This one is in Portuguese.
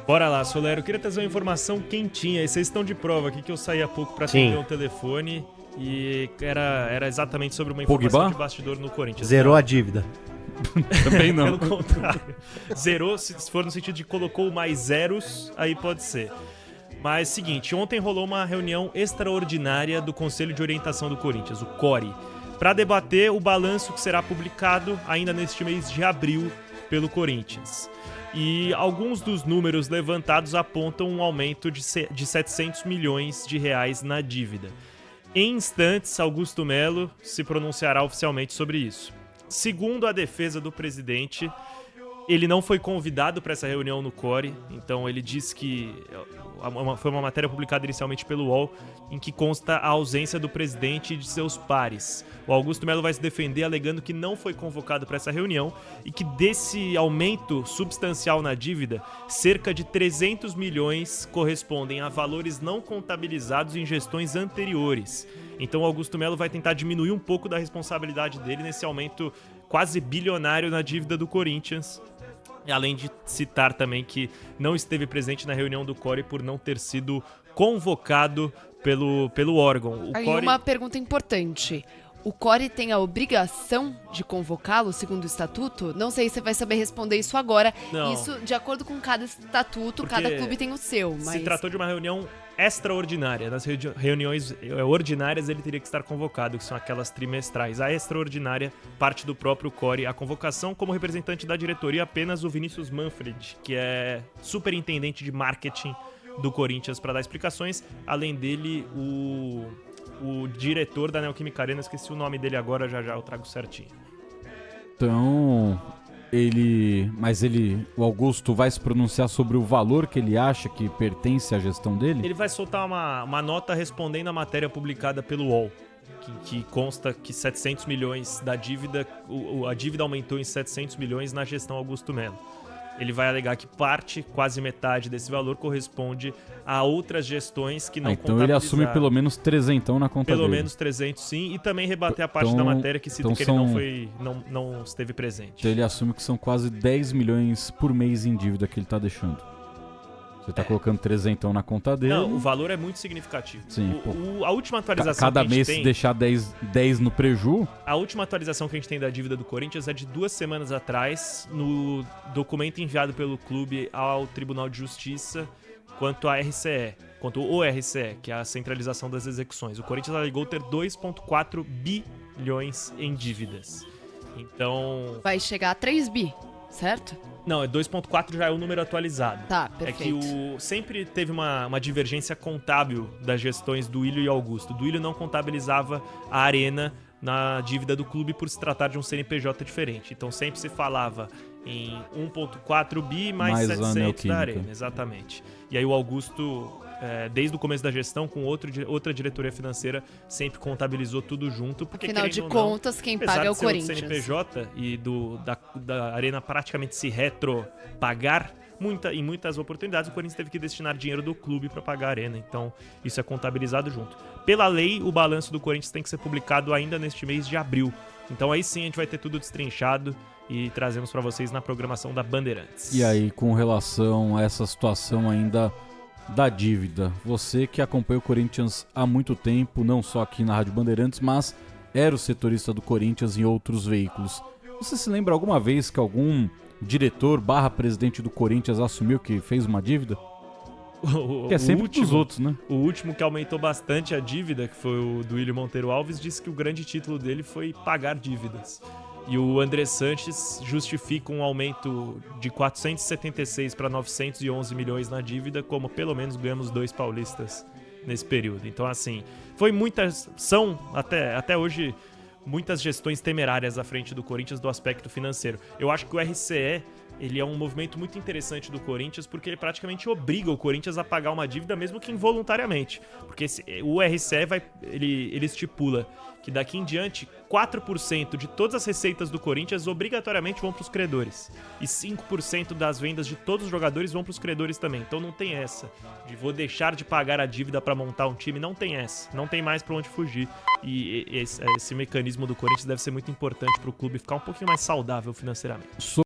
Bora lá, Solero. Eu queria trazer uma informação quentinha. E vocês estão de prova aqui que eu saí há pouco pra atender um telefone e era exatamente sobre uma informação de bastidor no Corinthians. Zerou a dívida. Também não. Pelo contrário. Zerou, se for no sentido de colocou mais zeros, aí pode ser. Mas seguinte, ontem rolou uma reunião extraordinária do Conselho de Orientação do Corinthians, o CORE, para debater o balanço que será publicado ainda neste mês de abril pelo Corinthians. E alguns dos números levantados apontam um aumento de 700 milhões de reais na dívida. Em instantes, Augusto Melo se pronunciará oficialmente sobre isso. Segundo a defesa do presidente, ele não foi convidado para essa reunião no CORE, então ele disse que foi uma matéria publicada inicialmente pelo UOL, em que consta a ausência do presidente e de seus pares. O Augusto Melo vai se defender alegando que não foi convocado para essa reunião e que desse aumento substancial na dívida, cerca de 300 milhões correspondem a valores não contabilizados em gestões anteriores. Então o Augusto Melo vai tentar diminuir um pouco da responsabilidade dele nesse aumento quase bilionário na dívida do Corinthians. Além de citar também que não esteve presente na reunião do CORE por não ter sido convocado pelo órgão. Aí uma pergunta importante. O CORE tem a obrigação de convocá-lo, segundo o estatuto? Não sei se você vai saber responder isso agora. Não. Isso, de acordo com cada estatuto, Porque cada clube tem o seu. Mas... se tratou de uma reunião extraordinária. Nas reuniões ordinárias ele teria que estar convocado, que são aquelas trimestrais. A extraordinária parte do próprio CORE. A convocação, como representante da diretoria, apenas o Vinícius Manfred, que é superintendente de marketing do Corinthians, para dar explicações. Além dele, o diretor da Neoquímica Arena, esqueci o nome dele agora, já eu trago certinho. Então, o Augusto vai se pronunciar sobre o valor que ele acha que pertence à gestão dele? Ele vai soltar uma nota respondendo à matéria publicada pelo UOL, que consta que 700 milhões da dívida, a dívida aumentou em 700 milhões na gestão Augusto Melo. Ele vai alegar que quase metade desse valor, corresponde a outras gestões que não então ele assume pelo menos 300 na conta dele. Pelo menos 300, sim, e também rebater a parte da matéria que cita que ele não esteve presente. Então ele assume que são quase 10 milhões por mês em dívida que ele está deixando. Você está colocando 300 na conta dele. Não, o valor é muito significativo. Sim, a última atualização cada que a gente mês tem... se deixar 10 no preju... A última atualização que a gente tem da dívida do Corinthians é de 2 semanas atrás, no documento enviado pelo clube ao Tribunal de Justiça quanto ao RCE, que é a centralização das execuções. O Corinthians alegou ter 2,4 bilhões em dívidas. Então... vai chegar a 3 bi, certo? Não, 2,4 já é o número atualizado. Tá, perfeito. É que sempre teve uma divergência contábil das gestões do Ilho e Augusto. Do Ilho não contabilizava a Arena na dívida do clube por se tratar de um CNPJ diferente. Então sempre se falava em 1,4 bi mais 700 da Arena. Exatamente. E aí o Augusto, desde o começo da gestão, com outra diretoria financeira, sempre contabilizou tudo junto. Porque, afinal de contas, quem paga é o Corinthians. Apesar de ser o CNPJ e da Arena praticamente se retropagar, em muitas oportunidades o Corinthians teve que destinar dinheiro do clube para pagar a Arena. Então isso é contabilizado junto. Pela lei, o balanço do Corinthians tem que ser publicado ainda neste mês de abril. Então aí sim a gente vai ter tudo destrinchado e trazemos para vocês na programação da Bandeirantes. E aí, com relação a essa situação ainda da dívida, você que acompanha o Corinthians há muito tempo, não só aqui na Rádio Bandeirantes, mas era o setorista do Corinthians em outros veículos. Você se lembra alguma vez que algum diretor/presidente do Corinthians assumiu que fez uma dívida? Que é sempre dos outros, né? O último que aumentou bastante a dívida, que foi o do Duílio Monteiro Alves, disse que o grande título dele foi pagar dívidas. E o André Sanches justifica um aumento de 476 para 911 milhões na dívida, como pelo menos ganhamos 2 paulistas nesse período. Então, assim, são até hoje muitas gestões temerárias à frente do Corinthians do aspecto financeiro. Eu acho que o RCE, ele é um movimento muito interessante do Corinthians, porque ele praticamente obriga o Corinthians a pagar uma dívida, mesmo que involuntariamente. Porque o RCE ele estipula que daqui em diante 4% de todas as receitas do Corinthians obrigatoriamente vão para os credores. E 5% das vendas de todos os jogadores vão para os credores também. Então não tem essa de vou deixar de pagar a dívida para montar um time. Não tem essa. Não tem mais para onde fugir. E esse mecanismo do Corinthians deve ser muito importante para o clube ficar um pouquinho mais saudável financeiramente.